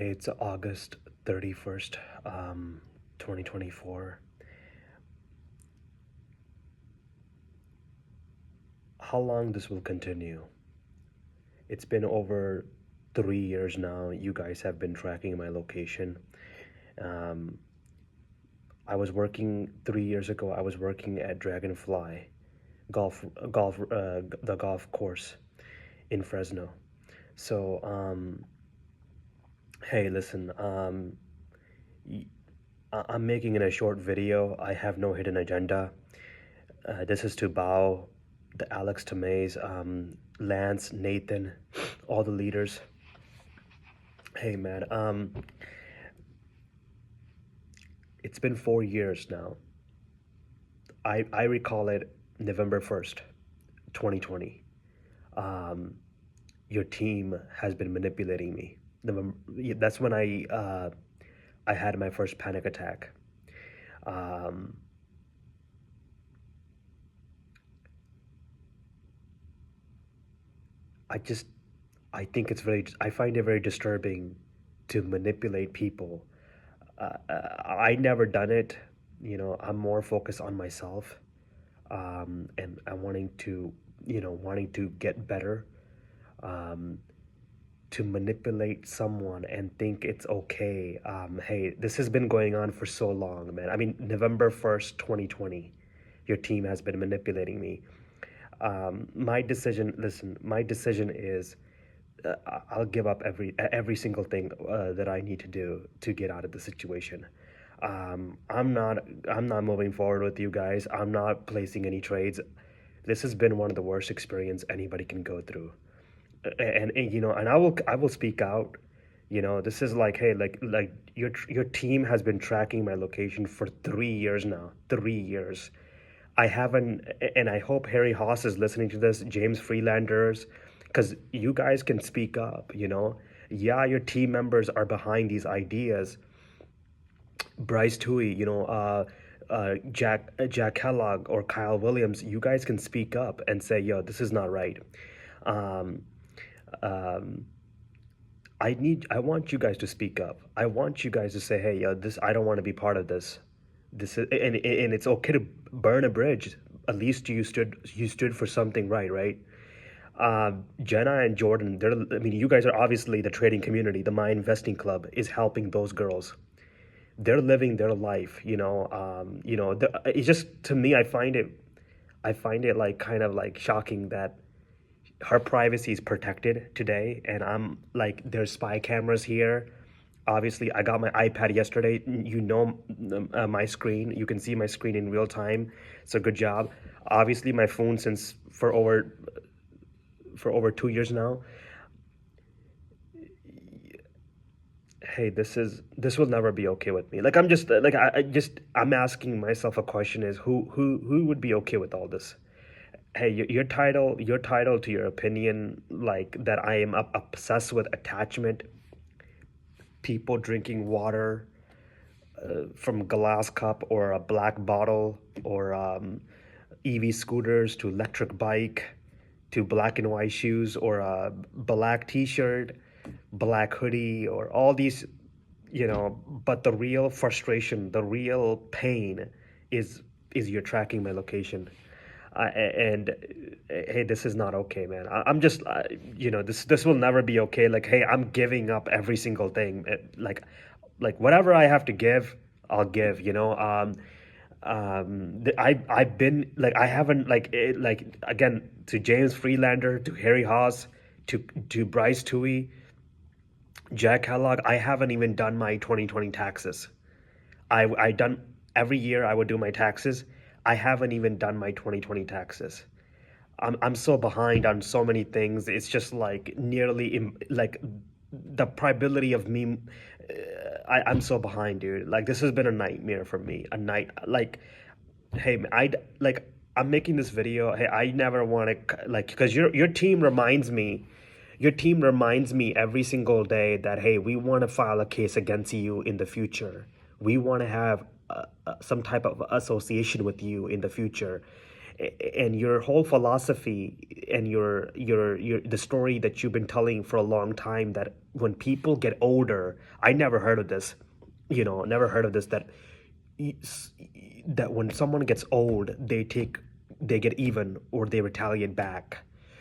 Hey, it's August 31st, 2024. How long this will continue? It's been over 3 years now. You guys have been tracking my location. Um, I was working 3 years ago. I was working at Dragonfly the golf course in Fresno. So, hey, listen. y- I'm making it a short video. I have no hidden agenda. This is to Bao, the Alex Tomei, Lance, Nathan, all the leaders. Hey man, it's been 4 years now. I recall it November 1st, 2020. Um, your team has been manipulating me. That's when I had my first panic attack. Um, I just I find it very disturbing to manipulate people. I never done it. I'm more focused on myself, and I'm wanting to get better. Um, to manipulate someone and think it's okay. Hey, this has been going on for so long, man. I mean, November 1st, 2020, your team has been manipulating me. My decision is I'll give up every single thing that I need to do to get out of the situation. I'm not moving forward with you guys. I'm not placing any trades. This has been one of the worst experience anybody can go through. And I will speak out. This is like, hey, like your team has been tracking my location for 3 years now. 3 years. I haven't, and I hope Harry Haas is listening to this, James Freelanders, because you guys can speak up. Yeah, your team members are behind these ideas. Bryce Tui, Jack Kellogg or Kyle Williams, you guys can speak up and say, yo, this is not right. Um, um, I want you guys to speak up. I want you guys to say, hey, yo, this I don't want to be part of this. This is and it's okay to burn a bridge. At least you stood for something right? Jenna and Jordan, I mean, you guys are obviously the trading community. The My Investing Club is helping those girls. They're living their life. It's just to me, I find it like kind of like shocking that her privacy is protected today, and I'm like, there's spy cameras here. Obviously, I got my iPad yesterday. My screen. You can see my screen in real time. So good job. Obviously, my phone since for over 2 years now. Hey, this will never be okay with me. Like, I'm just like I'm asking myself a question: is who would be okay with all this? Hey, your title to your opinion, like that I am obsessed with attachment, people drinking water from glass cup or a black bottle, or EV scooters to electric bike to black and white shoes or a black t-shirt, black hoodie, or all these, but the real frustration, the real pain is you're tracking my location. And hey, this is not okay, man. I'm just, this will never be okay. Like, hey, I'm giving up every single thing. Like whatever I have to give, I'll give. I've been like, I haven't like, again, to James Freelander, to Harry Haas, to Bryce Tui, Jack Kellogg. I haven't even done my 2020 taxes. I done every year I would do my taxes. I haven't even done my 2020 taxes. I'm so behind on so many things. It's just like like the probability of me. I'm so behind, dude. Like, this has been a nightmare for me. A night like, hey, man, I'm making this video. Hey, I never want to, like, because your team reminds me every single day that, hey, we want to file a case against you in the future. We want to have some type of association with you in the future. and your whole philosophy and your the story that you've been telling for a long time, that when people get older, I never heard of this, never heard of this, y- s- that when someone gets old, they get even, or they retaliate back.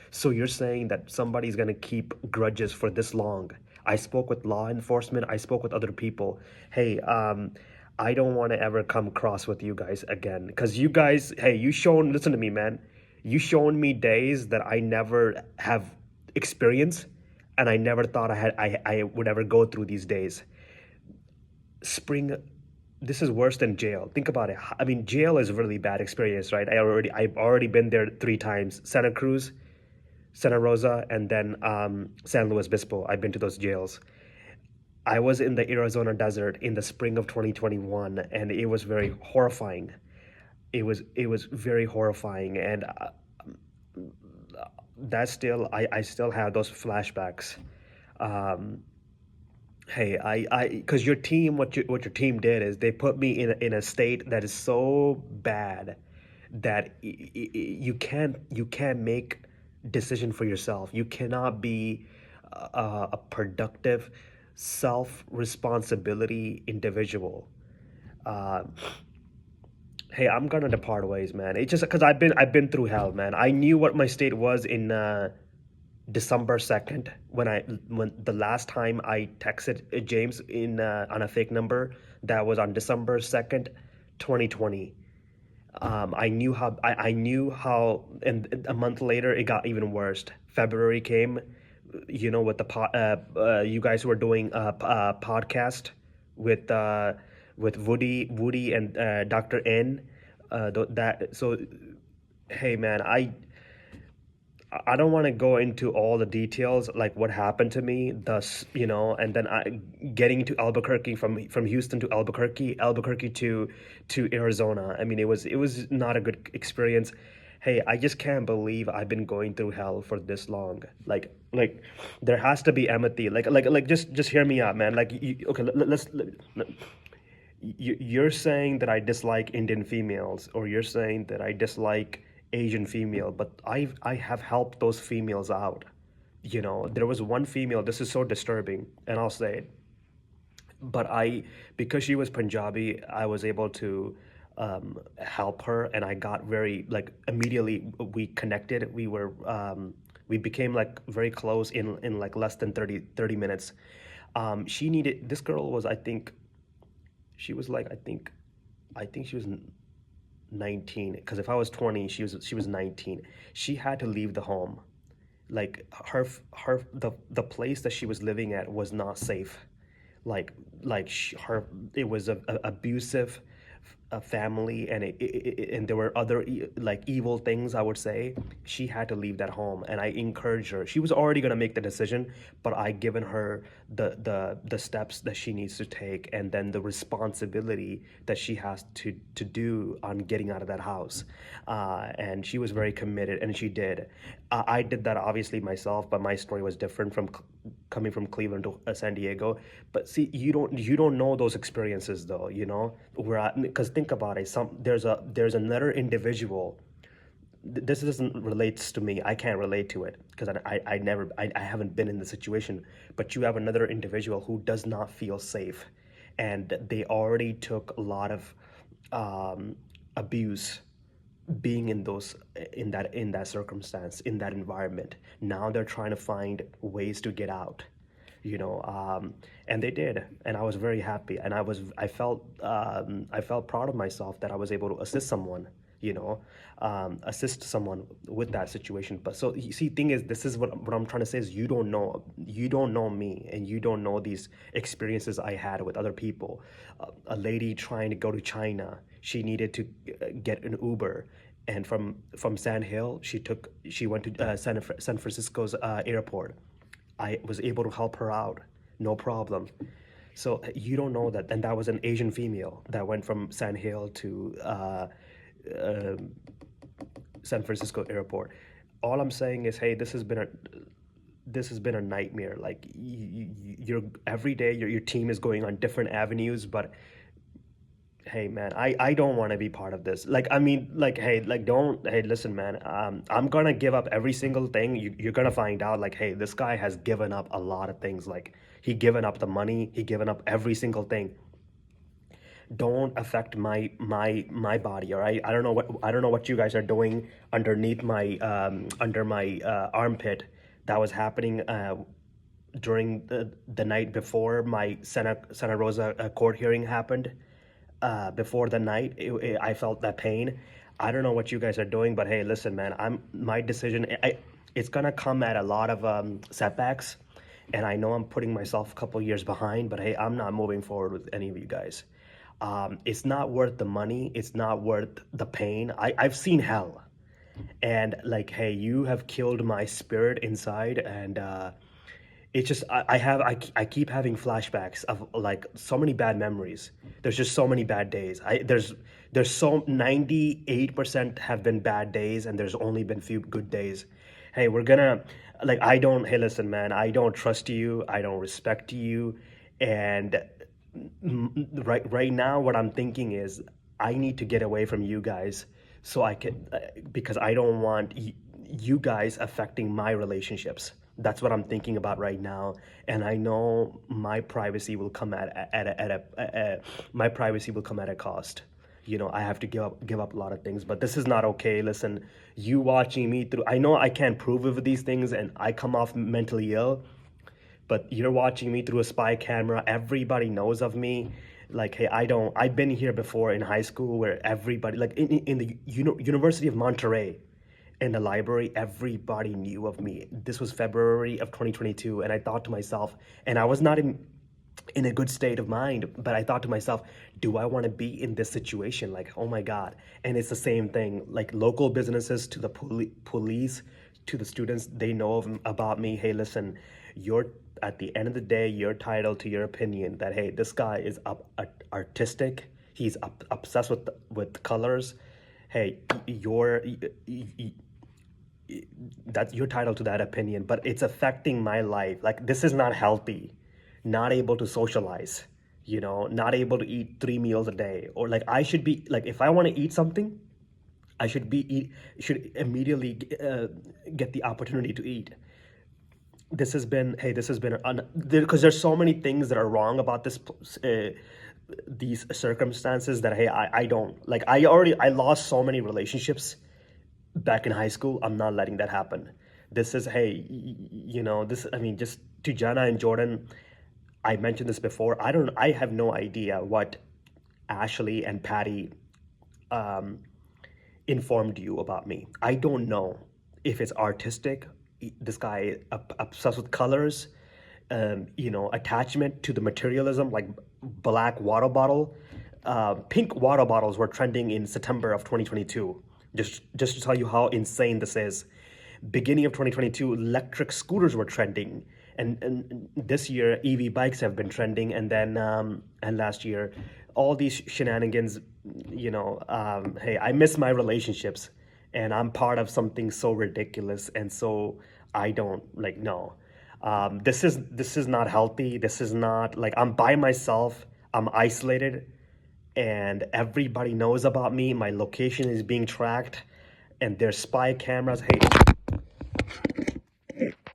So you're saying that somebody's going to keep grudges for this long? I spoke with law enforcement, I spoke with other people. Hey, I don't want to ever come across with you guys again, because you guys, hey, listen to me, man, you shown me days that I never have experienced, and I never thought I would ever go through these days. Spring, this is worse than jail. Think about it. I mean, jail is a really bad experience, right? I've already been there 3 times: Santa Cruz, Santa Rosa, and then San Luis Obispo. I've been to those jails. I was in the Arizona desert in the spring of 2021, and it was very horrifying. It was very horrifying, and that still, I still have those flashbacks. Um, Hey, because your team, what your team did is they put me in a state that is so bad that you can't make decision for yourself. You cannot be a productive, self responsibility individual. Uh, hey, I'm gonna depart ways, man. It's just because I've been through hell, man. I knew what my state was in December 2nd, when the last time I texted James in on a fake number. That was on December 2nd, 2020. I knew how, and a month later it got even worse. February came, with you guys were doing a podcast with Woody and Dr. N. That so, hey man, I don't want to go into all the details, like what happened to me, thus, and then getting to Albuquerque, from Houston to Albuquerque to Arizona. I mean, it was not a good experience. Hey, I just can't believe I've been going through hell for this long. Like there has to be empathy. Like just hear me out, man. Like okay, you're saying that I dislike Indian females, or you're saying that I dislike Asian female, but I have helped those females out. There was one female. This is so disturbing, and I'll say it. But because she was Punjabi, I was able to help her, and I got very, like, immediately we connected. We became like very close in like less than 30 minutes. She needed This girl was, I think, she was like, I think she was 19, because if I was 20, she was 19. She had to leave the home. Like the place that she was living at was not safe. Like it was a abusive a family, and and there were other like evil things, I would say. She had to leave that home, and I encouraged her. She was already going to make the decision, but I given her the steps that she needs to take, and then the responsibility that she has to do on getting out of that house. And she was very committed, and she did. I did that obviously myself, but my story was different, from coming from Cleveland to San Diego. But see, you don't know those experiences, though. Where, because think about it. There's another individual. This doesn't relates to me. I can't relate to it, because I never, I haven't been in the situation. But you have another individual who does not feel safe, and they already took a lot of abuse, being in that circumstance, in that environment. Now they're trying to find ways to get out, and they did, and I was very happy, and I felt proud of myself that I was able to assist someone with that situation. But so, you see, thing is, this is what I'm trying to say is, you don't know me, and you don't know these experiences I had with other people. A lady trying to go to China, she needed to get an Uber, and from Sand Hill, she went to San Francisco's airport. I was able to help her out, no problem. So you don't know that, and that was an Asian female that went from Sand Hill to uh, San Francisco airport. All I'm saying is, hey, this has been a nightmare. Like, you're every day, your team is going on different avenues, but Hey man, I don't want to be part of this. Like I mean, like hey, like don't hey listen man. I'm gonna give up every single thing. You're gonna find out like hey, this guy has given up a lot of things. Like he given up the money, he given up every single thing. Don't affect my body, all right? I don't know what you guys are doing underneath my under my armpit. That was happening during the night before my Santa Rosa court hearing happened. Before the night, I felt that pain. I don't know what you guys are doing, but hey, listen, man, I'm my decision. It's gonna come at a lot of setbacks, and I know I'm putting myself a couple years behind. But hey, I'm not moving forward with any of you guys. It's not worth the money. It's not worth the pain. I've seen hell, and like, hey, you have killed my spirit inside, and it's just I keep having flashbacks of like so many bad memories. There's just so many bad days. There's so 98% have been bad days, and there's only been few good days. Hey, we're gonna like I don't hey listen man, I don't trust you, I don't respect you, and right now what I'm thinking is I need to get away from you guys so I can because I don't want you guys affecting my relationships. That's what I'm thinking about right now, and I know my privacy will come my privacy will come at a cost. You know, I have to give up a lot of things, but this is not okay. Listen, you watching me through, I know I can't prove of these things and I come off mentally ill, but you're watching me through a spy camera. Everybody knows of me. Like, hey, I've been here before in high school where everybody, like in the University of Monterey, in the library, everybody knew of me. This was February of 2022, and I thought to myself, and I was not in a good state of mind, but I thought to myself, do I want to be in this situation? Like, oh my God. And it's the same thing, like local businesses to the police, to the students, they know about me. Hey, listen, you're at the end of the day, you're entitled to your opinion that, hey, this guy is artistic. He's obsessed with colors. Hey, that you're entitled to that opinion, but it's affecting my life. Like this is not healthy. Not able to socialize, not able to eat 3 meals a day, or like I should be like if I want to eat something, I should immediately get the opportunity to eat. This has been because there's so many things that are wrong about these circumstances that hey I don't like I lost so many relationships back in high school. I'm not letting that happen. This is hey, this. I mean, just to Jana and Jordan, I mentioned this before. I have no idea what Ashley and Patty um, informed you about me. I don't know if it's artistic. This guy obsessed with colors, attachment to the materialism, like black water bottle. Pink water bottles were trending in September of 2022. Just to tell you how insane this is. Beginning of 2022, electric scooters were trending, and this year EV bikes have been trending, and then and last year, all these shenanigans. Hey, I miss my relationships, and I'm part of something so ridiculous, and so I don't like no. This is not healthy. This is not like I'm by myself. I'm isolated, and everybody knows about me. My location is being tracked, and there's spy cameras. Hey,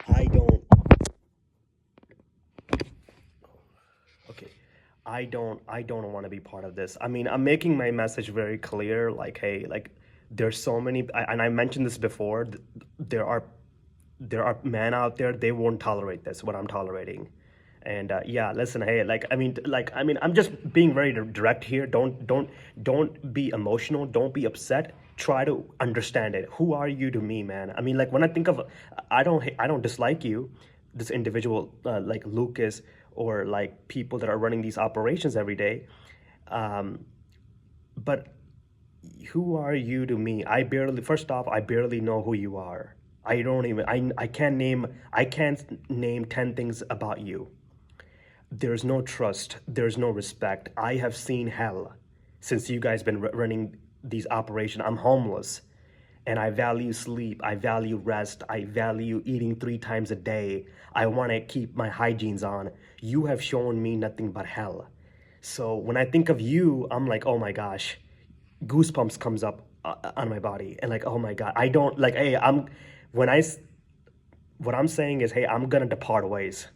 I don't. Okay, I don't want to be part of this. I mean, I'm making my message very clear. Like, hey, like there's so many, and I mentioned this before. There are men out there, they won't tolerate this what I'm tolerating. And yeah, listen, hey, like I mean I'm just being very direct here. Don't be emotional, don't be upset. Try to understand it. Who are you to me, man? I mean, like when I think of, I don't dislike you, this individual, like Lucas, or like people that are running these operations every day. um, but who are you to me? First off, I barely know who you are. I don't even, I can't name 10 things about you. There's no trust, there's no respect. I have seen hell since you guys been running these operations. I'm homeless, and I value sleep, I value rest, I value eating 3 times a day. I want to keep my hygienes on. You have shown me nothing but hell. So when I think of you, I'm like, oh my gosh, goosebumps comes up on my body, and like, oh my god, I don't like. Hey, when I what I'm saying is, hey, I'm gonna depart ways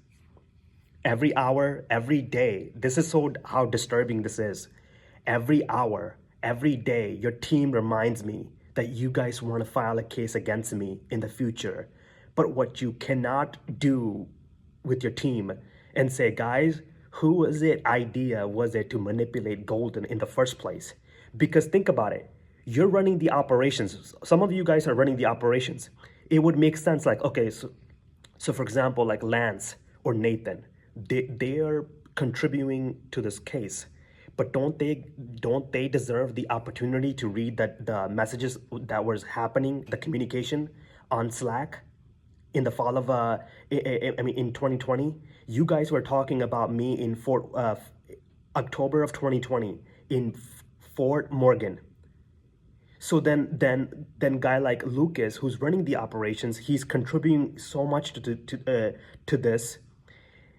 every hour, every day. This is so how disturbing this is. Every hour, every day, your team reminds me that you guys want to file a case against me in the future. But what you cannot do with your team and say, guys, who was it idea was it to manipulate Golden in the first place? Because think about it. You're running the operations. Some of you guys are running the operations. It would make sense like, okay, so for example, like Lance or Nathan, they are contributing to this case, but don't they deserve the opportunity to read that the messages that was happening, the communication on Slack in the fall of I mean in 2020, you guys were talking about me in October of 2020 in Fort Morgan. So then guy like Lucas, who's running the operations, he's contributing so much to this.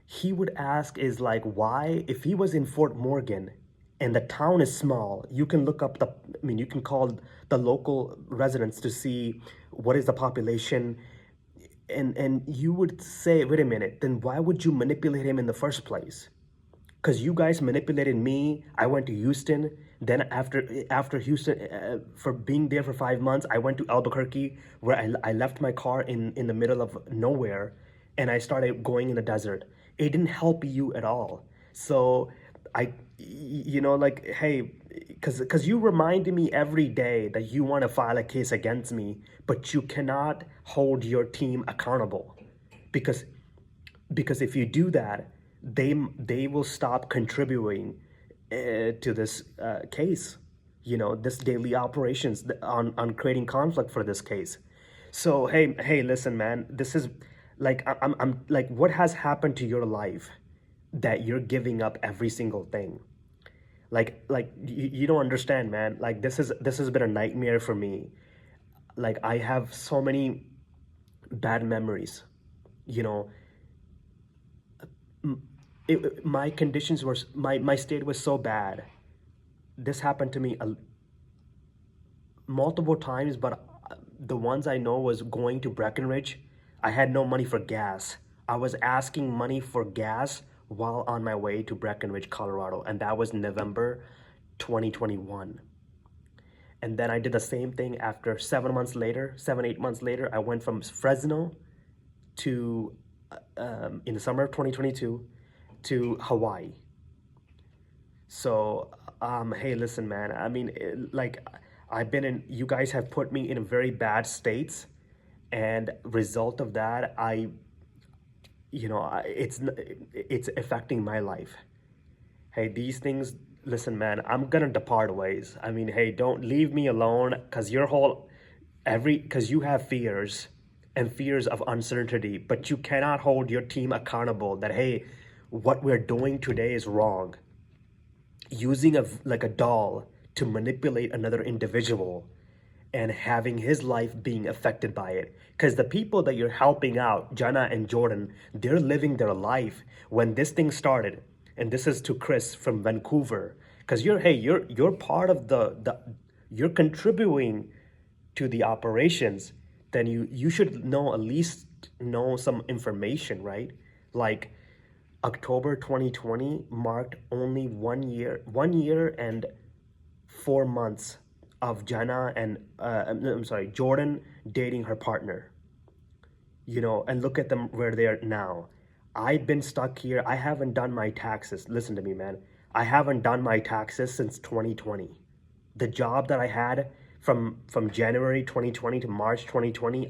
He would ask is like, why, if he was in Fort Morgan and the town is small, you can look up I mean, you can call the local residents to see what is the population, and you would say, wait a minute, then why would you manipulate him in the first place? Because you guys manipulated me. I went to Houston. Then after Houston, for being there for 5 months, I went to Albuquerque, where I left my car in the middle of nowhere, and I started going in the desert. It didn't help you at all. So like, hey, because you reminded me every day that you want to file a case against me, but you cannot hold your team accountable, because if you do that, they will stop contributing to this case, this daily operations on creating conflict for this case. So hey, listen, man, this is like, I'm like, what has happened to your life that you're giving up every single thing? Like you don't understand, man. Like, this has been a nightmare for me. Like, I have so many bad memories, you know my conditions were, my state was so bad. This happened to me multiple times, but the ones I know was going to Breckenridge. I had no money for gas. I was asking money for gas while on my way to Breckenridge, Colorado, and that was November 2021. And then I did the same thing after 7 months later, 8 months later. I went from Fresno to, in the summer of 2022, to Hawaii. So, hey, listen, man. I mean, like, you guys have put me in very bad states, and result of that, it's affecting my life. Hey, these things, listen, man, I'm gonna depart ways. I mean, hey, don't leave me alone, because because you have fears and fears of uncertainty, but you cannot hold your team accountable that, hey, what we're doing today is wrong. Using like a doll to manipulate another individual and having his life being affected by it, because the people that you're helping out, Jana and Jordan, they're living their life when this thing started. And this is to Chris from Vancouver, because you're part of you're contributing to the operations. Then you should know, at least know some information, right? Like, October 2020 marked only 1 year and 4 months of Jana and I'm sorry, Jordan dating her partner. And look at them where they are now. I've been stuck here. I haven't done my taxes. Listen to me, man. I haven't done my taxes since 2020. The job that I had from January 2020 to March 2020,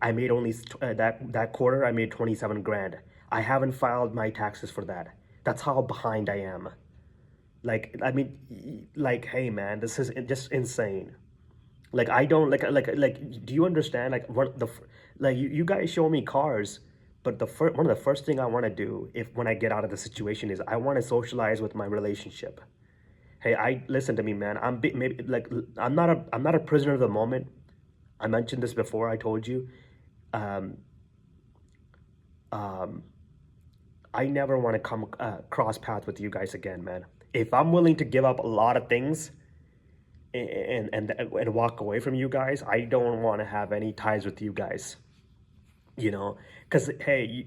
I made only that quarter I made 27 grand. I haven't filed my taxes for that. That's how behind I am. Like, I mean, like, hey, man, this is just insane. Like, I don't like. Do you understand? Like, you guys show me cars, but one of the first thing I want to do, if when I get out of the situation, is I want to socialize with my relationship. Hey, listen to me, man. Maybe like, I'm not a prisoner of the moment. I mentioned this before. I told you. Um, um, I never want to come cross paths with you guys again, man. If I'm willing to give up a lot of things and walk away from you guys, I don't want to have any ties with you guys. Because hey,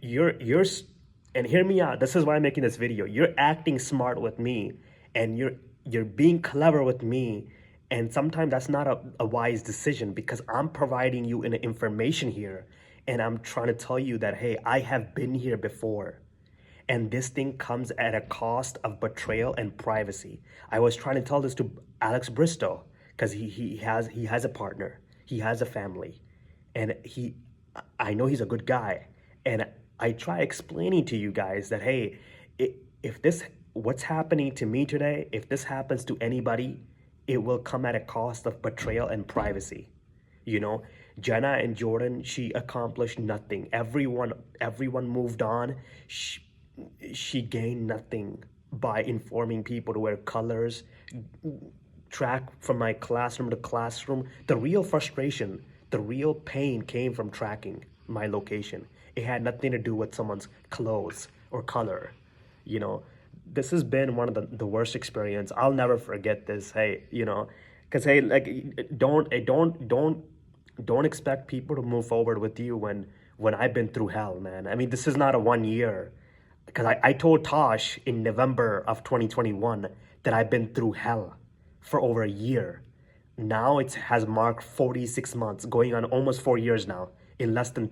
and hear me out. This is why I'm making this video. You're acting smart with me, and you're being clever with me, and sometimes that's not a wise decision because I'm providing you an information here, and I'm trying to tell you that hey, I have been here before. And this thing comes at a cost of betrayal and privacy. I was trying to tell this to Alex Bristow because he has a partner, he has a family, and I know he's a good guy. And I try explaining to you guys that hey, if this what's happening to me today, if this happens to anybody, it will come at a cost of betrayal and privacy. Jenna and Jordan, she accomplished nothing. Everyone moved on. She gained nothing by informing people to wear colors, track from my classroom to classroom. The real frustration, the real pain came from tracking my location. It had nothing to do with someone's clothes or color. This has been one of the worst experience. I'll never forget this. Hey, because hey, like don't expect people to move forward with you when I've been through hell, man. I mean, this is not a 1 year. Because I told Tosh in November of 2021 that I've been through hell for over a year. Now it has marked 46 months, going on almost 4 years now. In less than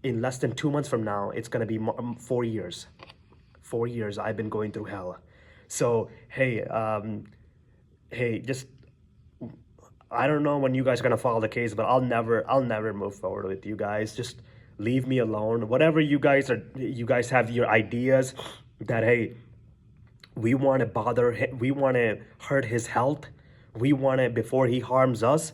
2 months from now, it's gonna be 4 years. 4 years I've been going through hell. So hey, just I don't know when you guys are gonna file the case, but I'll never move forward with you guys. Just leave me alone. Whatever you guys have your ideas that hey, we want to hurt his health. We want to before he harms us.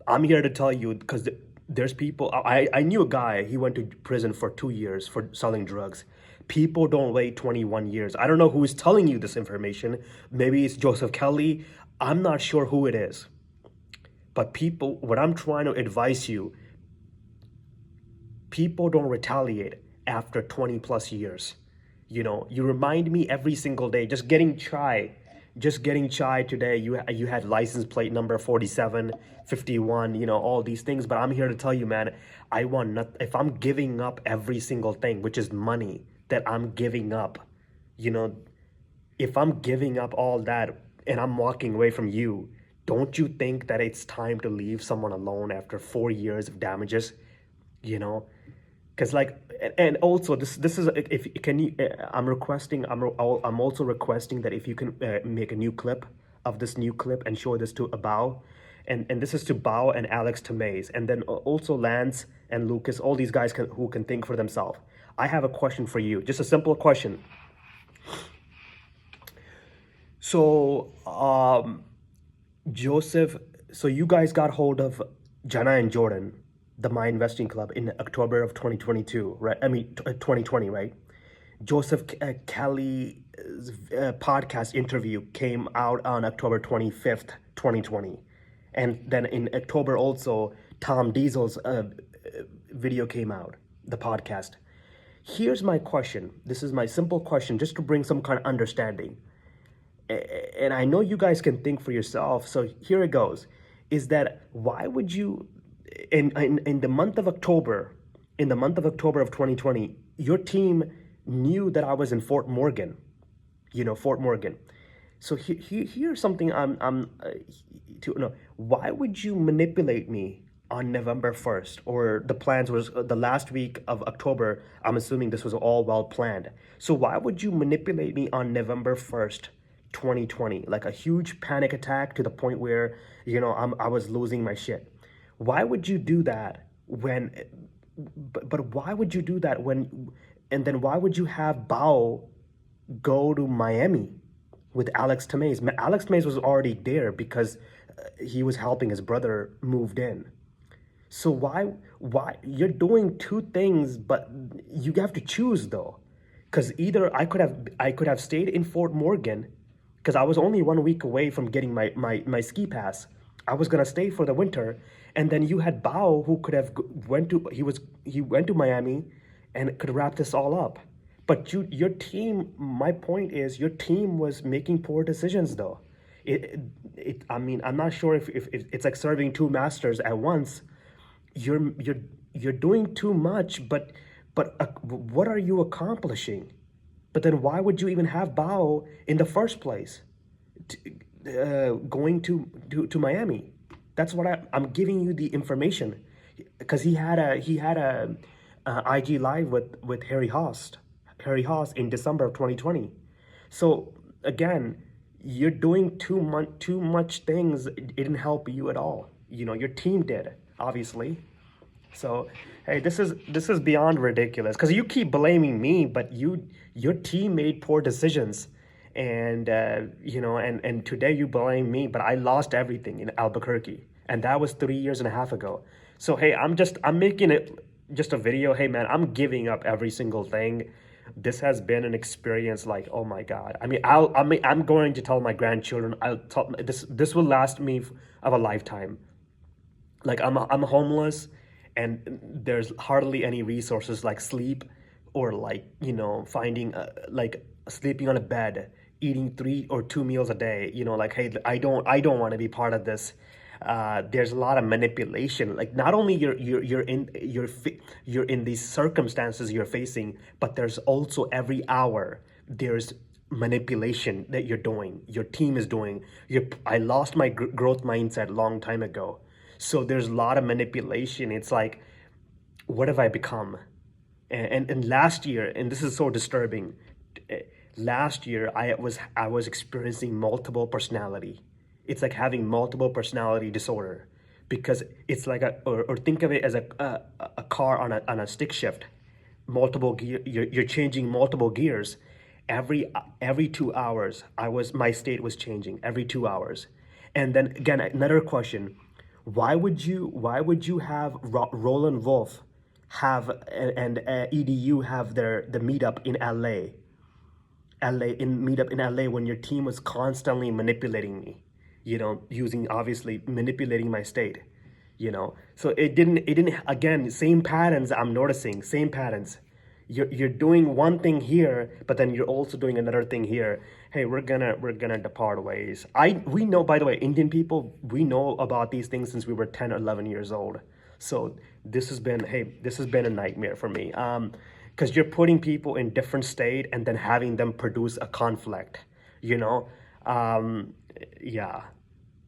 I'm here to tell you because there's people. I knew a guy. He went to prison for 2 years for selling drugs. People don't wait 21 years. I don't know who is telling you this information. Maybe it's Joseph Kelly. I'm not sure who it is. But people, what I'm trying to advise you, people don't retaliate after 20 plus years. You remind me every single day. Just getting chai today. You had license plate number 47, 51. All these things. But I'm here to tell you, man, I want not. If I'm giving up every single thing, which is money that I'm giving up, if I'm giving up all that and I'm walking away from you, don't you think that it's time to leave someone alone after 4 years of damages? Because and also this is if can you I'm also requesting that if you can make a new clip of this new clip and show this to Bao, and this is to Bao and Alex Tamays, and then also Lance and Lucas, all these guys who can think for themselves. I have a question for you, just a simple question. So Joseph, so you guys got hold of Jenna and Jordan, the My Investing Club, in October of 2022, right? I mean, 2020, right? Joseph Kelly's podcast interview came out on October 25th, 2020. And then in October also, Tom Diesel's video came out, the podcast. Here's my question. This is my simple question, just to bring some kind of understanding. And I know you guys can think for yourself, so here it goes. Is that why would you, in the month of October, of 2020, your team knew that I was in Fort Morgan, Fort Morgan. So here's something to know. Why would you manipulate me on November 1st? Or the plans was the last week of October. I'm assuming this was all well planned. So why would you manipulate me on November 1st? 2020, like a huge panic attack to the point where I was losing my shit. Why would you do that but why would you do that and then why would you have Bao go to Miami with Alex Tamays? Alex Tamays was already there because he was helping his brother moved in. So why you're doing two things, but you have to choose though, because either I could have stayed in Fort Morgan, because I was only 1 week away from getting my ski pass. I was gonna stay for the winter, and then you had Bao who could have went to Miami, and could wrap this all up. But your team, my point is, your team was making poor decisions though. I mean, I'm not sure if it's like serving two masters at once. You're doing too much, but what are you accomplishing? But then why would you even have Bao in the first place? Going to Miami. That's what I'm giving you the information, because he had a IG live with Harry Haas in December of 2020. So again, you're doing too much things. It didn't help you at all. You know, your team did, obviously. So, hey, this is beyond ridiculous because you keep blaming me, but your team made poor decisions, and and today you blame me, but I lost everything in Albuquerque, and that was 3 years and a half ago. So hey, I'm making it just a video. Hey man, I'm giving up every single thing. This has been an experience like, oh my God. I mean, I'm going to tell my grandchildren. I'll tell this will last me of a lifetime. Like I'm homeless, and there's hardly any resources like sleep, or like finding like sleeping on a bed, eating 3 or 2 meals a day. Like, hey, I don't want to be part of this. There's a lot of manipulation. Like, not only you're in these circumstances you're facing, but there's also every hour there's manipulation that you're doing, your team is doing. I lost my growth mindset long time ago. So there's a lot of manipulation. It's like, what have I become? And last year, and this is so disturbing, last year I was experiencing multiple personality. It's like having multiple personality disorder, because it's like or think of it as a car on a stick shift. Multiple gear, you're changing multiple gears every 2 hours. My state was changing every 2 hours. And then again, another question: why would you have Roland Wolf have and EDU have the meetup in LA when your team was constantly manipulating me, using, obviously manipulating my state, so it didn't, again, same patterns I'm noticing, same patterns. You're doing one thing here, but then you're also doing another thing here. Hey, we're gonna depart ways. We know, by the way, Indian people, we know about these things since we were 10 or 11 years old. So this has been a nightmare for me. Because you're putting people in different state and then having them produce a conflict, you know. Yeah,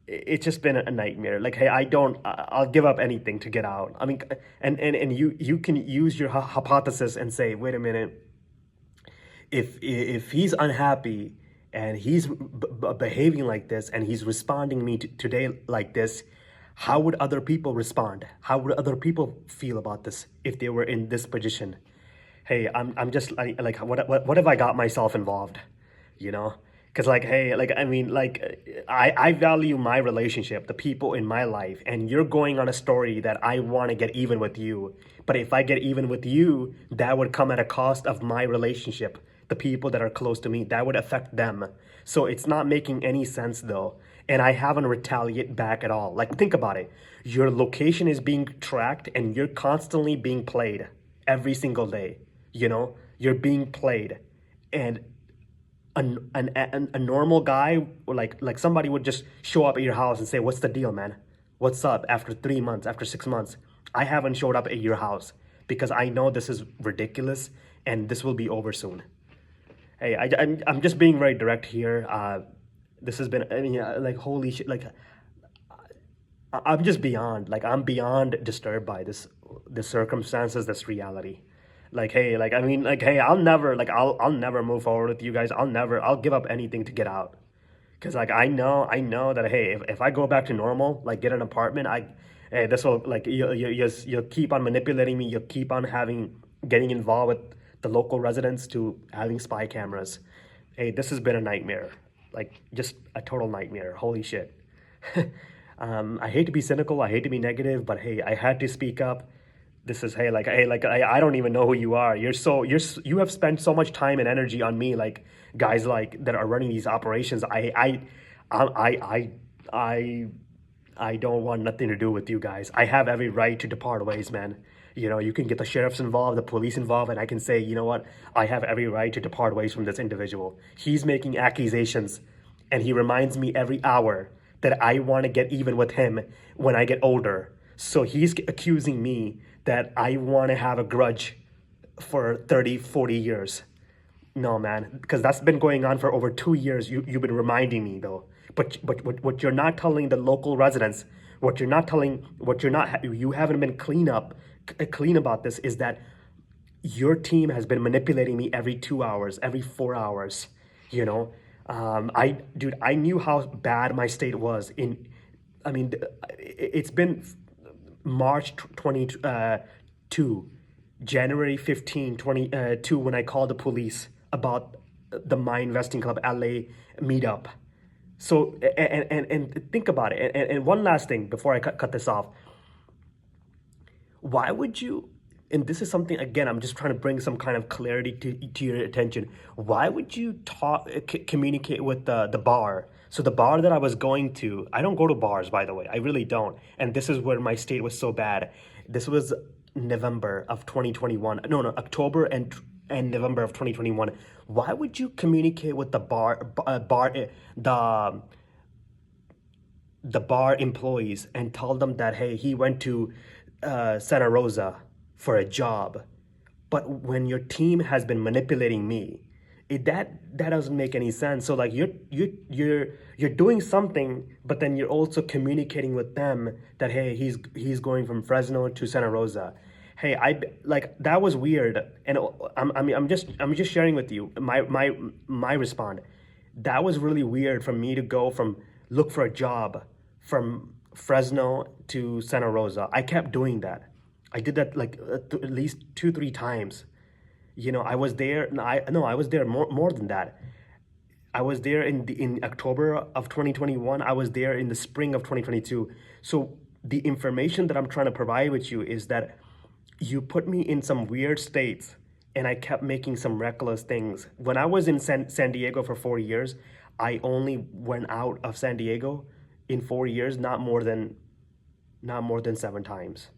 it's just been a nightmare. Like, hey, I'll give up anything to get out. I mean, and you can use your hypothesis and say, wait a minute, if he's unhappy and he's behaving like this and he's responding me today like this, how would other people respond? How would other people feel about this if they were in this position? Hey, I'm just like what have I got myself involved, you know? Because, like, hey, like, I mean, like, I value my relationship, the people in my life, and you're going on a story that I want to get even with you. But if I get even with you, that would come at a cost of my relationship, the people that are close to me, that would affect them. So it's not making any sense though. And I haven't retaliated back at all. Like, think about it. Your location is being tracked and you're constantly being played every single day. You know, you're being played. And a normal guy, like somebody would just show up at your house and say, what's the deal, man? What's up? After 3 months, after 6 months, I haven't showed up at your house because I know this is ridiculous and this will be over soon. Hey, I'm just being very direct here. This has been, I mean, like, holy shit, like, I'm just beyond, like, I'm beyond disturbed by the circumstances, this reality. Like, hey, like, I mean, like, hey, I'll never move forward with you guys. I'll give up anything to get out. Cause, like, I know that, hey, if I go back to normal, like, get an apartment, hey, this will, like, you'll keep on manipulating me. You'll keep on getting involved with the local residents to having spy cameras. Hey, this has been a nightmare. Like, just a total nightmare. Holy shit. I hate to be cynical. I hate to be negative, but hey, I had to speak up. This is, hey, I don't even know who you are. You have spent so much time and energy on me, like, guys like that are running these operations. I don't want nothing to do with you guys. I have every right to depart ways, man. You can get the sheriffs involved, the police involved, and I can say, you know what, I have every right to depart ways from this individual. He's making accusations, and he reminds me every hour that I want to get even with him when I get older. So he's accusing me that I want to have a grudge for 30, 40 years. No, man, because that's been going on for over 2 years. You've been reminding me though. But what you're not telling the local residents, you haven't been clean about this, is that your team has been manipulating me every 2 hours, every 4 hours. You know, I knew how bad my state was in. I mean, it's been March 22, January 15, 22, when I called the police about the My Investing Club LA meetup. So, and think about it. And one last thing before I cut this off. Why would you, and this is something, again, I'm just trying to bring some kind of clarity to your attention. Why would you communicate with the bar? So the bar that I was going to, I don't go to bars, by the way. I really don't. And this is where my state was so bad. This was November of 2021. No, October and November of 2021. Why would you communicate with the bar employees and tell them that, hey, he went to Santa Rosa for a job, but when your team has been manipulating me, that doesn't make any sense. So like you're doing something, but then you're also communicating with them that, hey, he's going from Fresno to Santa Rosa. Hey, that was weird, and I'm just sharing with you my response. That was really weird for me to go from look for a job from Fresno to Santa Rosa. I kept doing that. I did that like at least 2-3 times. I was there. I was there more than that. I was there in October of 2021. I was there in the spring of 2022. So the information that I'm trying to provide with you is that you put me in some weird states, and I kept making some reckless things. When I was in San Diego for 4 years, I only went out of San Diego in 4 years, not more than 7 times.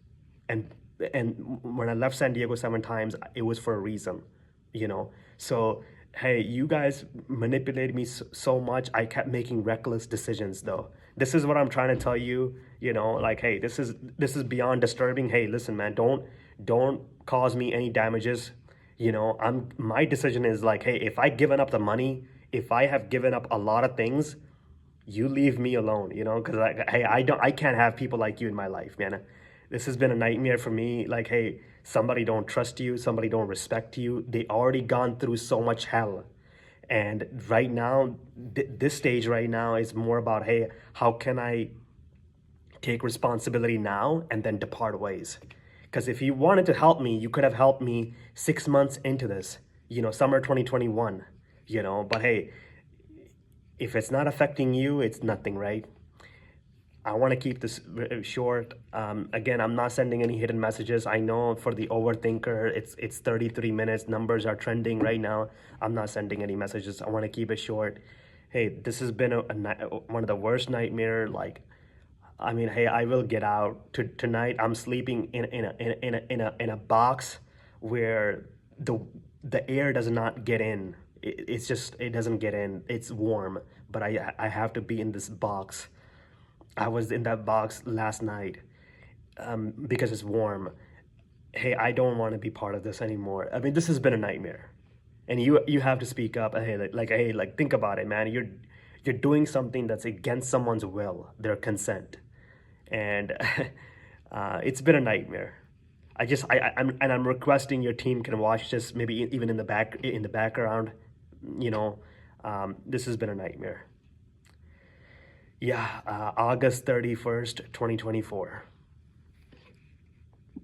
And when I left San Diego 7 times, it was for a reason. So hey, you guys manipulated me so much. I kept making reckless decisions though. This is what I'm trying to tell you. Like, hey, this is beyond disturbing. Hey, listen, man, don't cause me any damages. My decision is like, hey, if I given up the money, if I have given up a lot of things, you leave me alone, because hey, I can't have people like you in my life, man. This has been a nightmare for me. Like, hey, somebody don't trust you, somebody don't respect you. They already gone through so much hell. And right now, this stage right now is more about, hey, how can I take responsibility now and then depart ways? Because if you wanted to help me, you could have helped me 6 months into this, summer 2021, but hey, if it's not affecting you, it's nothing, right? I want to keep this short. Again, I'm not sending any hidden messages. I know for the overthinker, it's 33 minutes. Numbers are trending right now. I'm not sending any messages. I want to keep it short. Hey, this has been one of the worst nightmare. Like, I mean, hey, I will get out. Tonight, I'm sleeping in a box where the air does not get in. It's just, it doesn't get in. It's warm, but I have to be in this box. I was in that box last night because it's warm. Hey, I don't want to be part of this anymore. I mean, this has been a nightmare, and you have to speak up. Hey, think about it, man. You're doing something that's against someone's will, their consent, and it's been a nightmare. I'm requesting your team can watch this, maybe even in the background. This has been a nightmare. Yeah, August 31st, 2024.